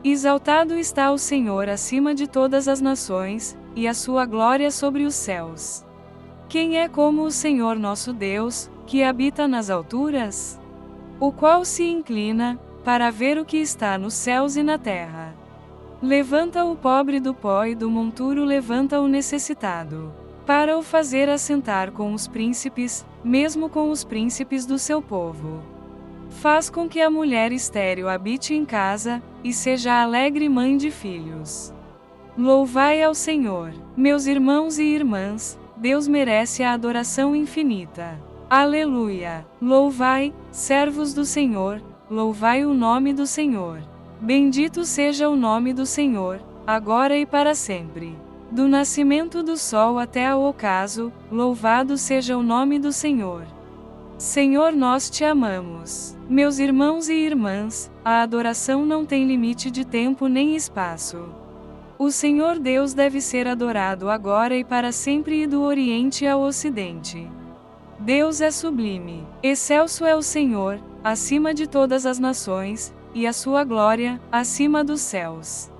S1: Exaltado está o Senhor acima de todas as nações, e a sua glória sobre os céus. Quem é como o Senhor nosso Deus, que habita nas alturas? O qual se inclina, para ver o que está nos céus e na terra. Levanta o pobre do pó e do monturo levanta o necessitado, para o fazer assentar com os príncipes, mesmo com os príncipes do seu povo. Faz com que a mulher estéril habite em casa, e seja alegre mãe de filhos. Louvai ao Senhor, meus irmãos e irmãs, Deus merece a adoração infinita. Aleluia! Louvai, servos do Senhor, louvai o nome do Senhor. Bendito seja o nome do Senhor, agora e para sempre. Do nascimento do sol até ao ocaso, louvado seja o nome do Senhor. Senhor, nós te amamos. Meus irmãos e irmãs, a adoração não tem limite de tempo nem espaço. O Senhor Deus deve ser adorado agora e para sempre e do Oriente ao Ocidente. Deus é sublime, excelso é o Senhor, acima de todas as nações, e a sua glória, acima dos céus.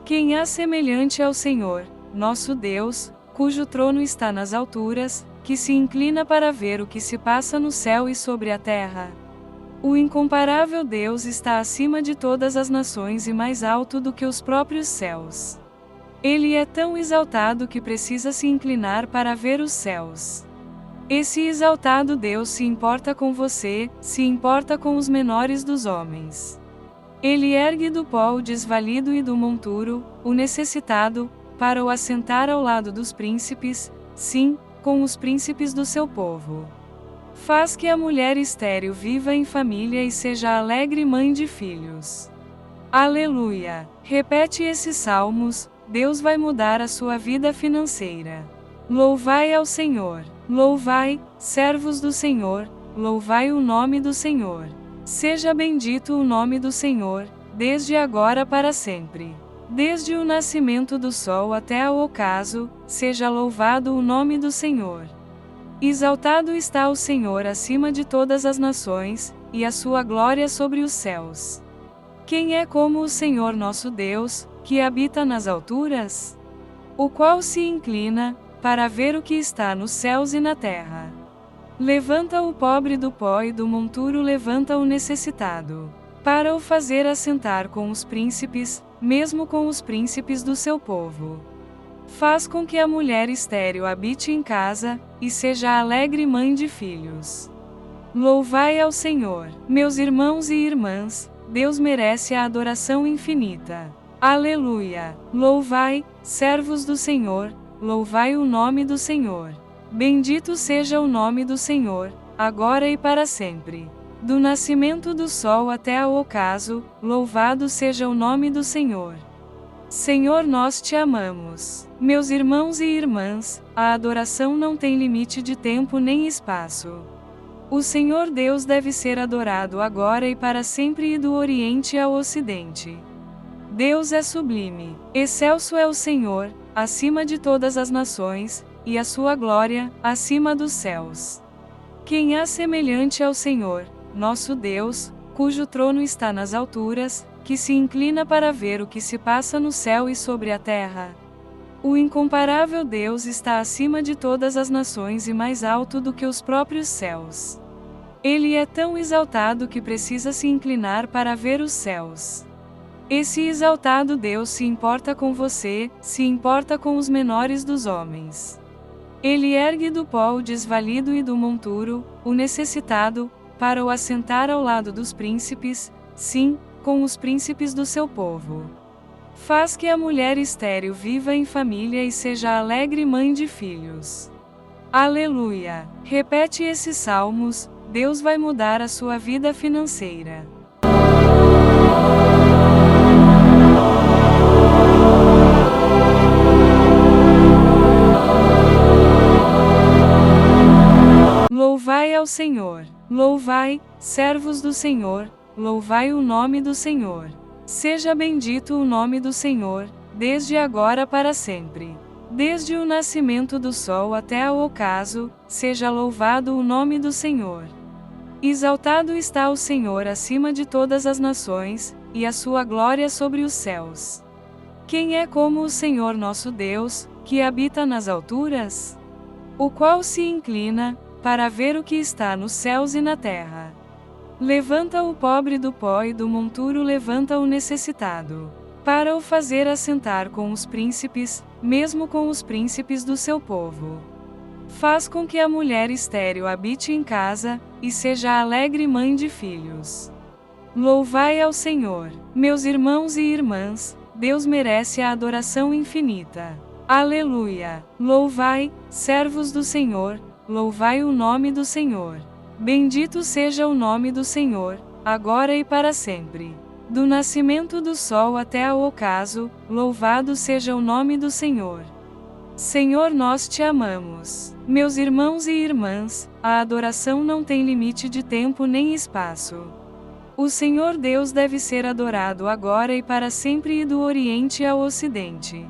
S1: Quem há semelhante ao Senhor, nosso Deus, cujo trono está nas alturas, que se inclina para ver o que se passa no céu e sobre a terra? O incomparável Deus está acima de todas as nações e mais alto do que os próprios céus. Ele é tão exaltado que precisa se inclinar para ver os céus. Esse exaltado Deus se importa com você, se importa com os menores dos homens. Ele ergue do pó o desvalido e do monturo, o necessitado, para o assentar ao lado dos príncipes, sim, com os príncipes do seu povo. Faz que a mulher estéril viva em família e seja alegre mãe de filhos. Aleluia! Repete esses salmos, Deus vai mudar a sua vida financeira. Louvai ao Senhor. Louvai, servos do Senhor, louvai o nome do Senhor. Seja bendito o nome do Senhor, desde agora para sempre. Desde o nascimento do sol até ao ocaso, seja louvado o nome do Senhor. Exaltado está o Senhor acima de todas as nações, e a sua glória sobre os céus. Quem é como o Senhor nosso Deus, que habita nas alturas? O qual se inclina, para ver o que está nos céus e na terra. Levanta o pobre do pó e do monturo levanta o necessitado, para o fazer assentar com os príncipes, mesmo com os príncipes do seu povo. Faz com que a mulher estéril habite em casa, e seja alegre mãe de filhos. Louvai ao Senhor, meus irmãos e irmãs, Deus merece a adoração infinita. Aleluia! Louvai, servos do Senhor, louvai o nome do Senhor. Bendito seja o nome do Senhor, agora e para sempre. Do nascimento do sol até ao ocaso, louvado seja o nome do Senhor. Senhor, nós te amamos. Meus irmãos e irmãs, a adoração não tem limite de tempo nem espaço. O Senhor Deus deve ser adorado agora e para sempre e do Oriente ao Ocidente. Deus é sublime, excelso é o Senhor, acima de todas as nações, e a sua glória, acima dos céus. Quem há semelhante ao Senhor, nosso Deus, cujo trono está nas alturas, que se inclina para ver o que se passa no céu e sobre a terra? O incomparável Deus está acima de todas as nações e mais alto do que os próprios céus. Ele é tão exaltado que precisa se inclinar para ver os céus. Esse exaltado Deus se importa com você, se importa com os menores dos homens. Ele ergue do pó o desvalido e do monturo, o necessitado, para o assentar ao lado dos príncipes, sim, com os príncipes do seu povo. Faz que a mulher estéril viva em família e seja alegre mãe de filhos. Aleluia! Repete esses salmos, Deus vai mudar a sua vida financeira. Louvai ao Senhor. Louvai, servos do Senhor, louvai o nome do Senhor. Seja bendito o nome do Senhor, desde agora para sempre. Desde o nascimento do sol até o ocaso, seja louvado o nome do Senhor. Exaltado está o Senhor acima de todas as nações, e a sua glória sobre os céus. Quem é como o Senhor nosso Deus, que habita nas alturas? O qual se inclina, para ver o que está nos céus e na terra. Levanta o pobre do pó e do monturo levanta o necessitado, para o fazer assentar com os príncipes, mesmo com os príncipes do seu povo. Faz com que a mulher estéril habite em casa, e seja alegre mãe de filhos. Louvai ao Senhor, meus irmãos e irmãs, Deus merece a adoração infinita. Aleluia! Louvai, servos do Senhor, louvai o nome do Senhor. Bendito seja o nome do Senhor, agora e para sempre. Do nascimento do sol até ao ocaso, louvado seja o nome do Senhor. Senhor, nós te amamos. Meus irmãos e irmãs, a adoração não tem limite de tempo nem espaço. O Senhor Deus deve ser adorado agora e para sempre, e do Oriente ao Ocidente.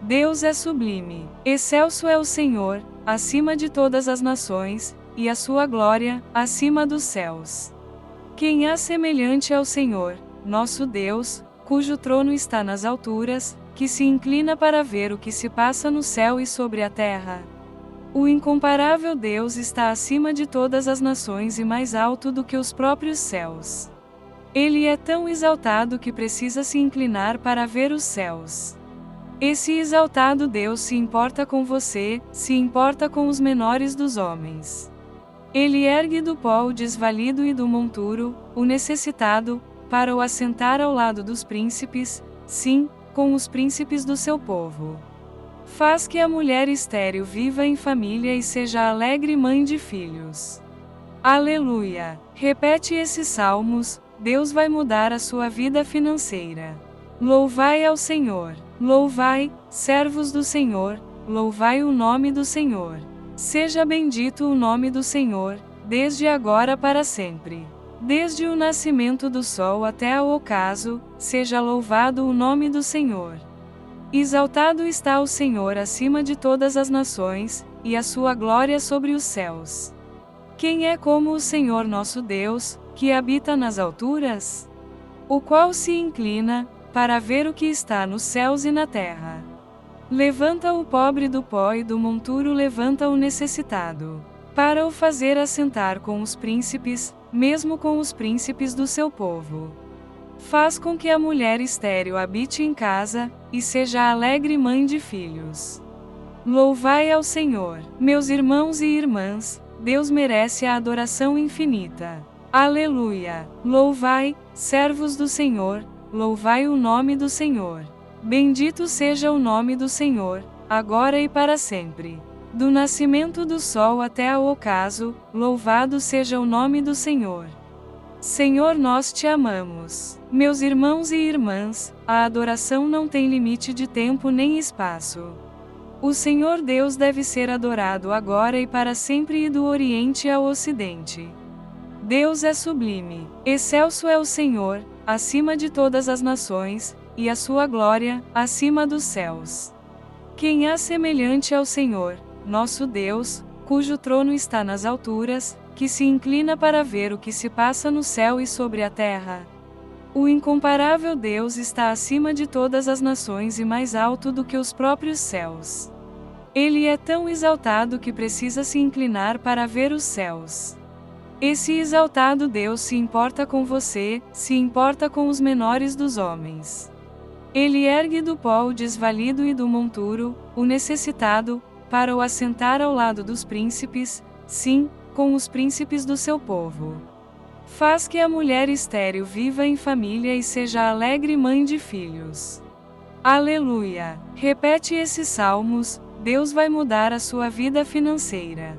S1: Deus é sublime, excelso é o Senhor, acima de todas as nações, e a sua glória, acima dos céus. Quem há semelhante ao Senhor, nosso Deus, cujo trono está nas alturas, que se inclina para ver o que se passa no céu e sobre a terra? O incomparável Deus está acima de todas as nações e mais alto do que os próprios céus. Ele é tão exaltado que precisa se inclinar para ver os céus. Esse exaltado Deus se importa com você, se importa com os menores dos homens. Ele ergue do pó o desvalido e do monturo, o necessitado, para o assentar ao lado dos príncipes, sim, com os príncipes do seu povo. Faz que a mulher estéril viva em família e seja alegre mãe de filhos. Aleluia! Repete esses salmos, Deus vai mudar a sua vida financeira. Louvai ao Senhor. Louvai, servos do Senhor, louvai o nome do Senhor. Seja bendito o nome do Senhor, desde agora para sempre. Desde o nascimento do sol até ao ocaso, seja louvado o nome do Senhor. Exaltado está o Senhor acima de todas as nações, e a sua glória sobre os céus. Quem é como o Senhor nosso Deus, que habita nas alturas? O qual se inclina, para ver o que está nos céus e na terra. Levanta o pobre do pó e do monturo levanta o necessitado, para o fazer assentar com os príncipes, mesmo com os príncipes do seu povo. Faz com que a mulher estéril habite em casa, e seja alegre mãe de filhos. Louvai ao Senhor, meus irmãos e irmãs, Deus merece a adoração infinita. Aleluia! Louvai, servos do Senhor, louvai o nome do Senhor. Bendito seja o nome do Senhor, agora e para sempre. Do nascimento do sol até ao ocaso, louvado seja o nome do Senhor. Senhor, nós te amamos. Meus irmãos e irmãs, a adoração não tem limite de tempo nem espaço. O Senhor Deus deve ser adorado agora e para sempre, e do Oriente ao Ocidente. Deus é sublime, excelso é o Senhor, acima de todas as nações, e a sua glória, acima dos céus. Quem há semelhante ao Senhor, nosso Deus, cujo trono está nas alturas, que se inclina para ver o que se passa no céu e sobre a terra? O incomparável Deus está acima de todas as nações e mais alto do que os próprios céus. Ele é tão exaltado que precisa se inclinar para ver os céus. Esse exaltado Deus se importa com você, se importa com os menores dos homens. Ele ergue do pó o desvalido e do monturo, o necessitado, para o assentar ao lado dos príncipes, sim, com os príncipes do seu povo. Faz que a mulher estéril viva em família e seja alegre mãe de filhos. Aleluia! Repete esses salmos, Deus vai mudar a sua vida financeira.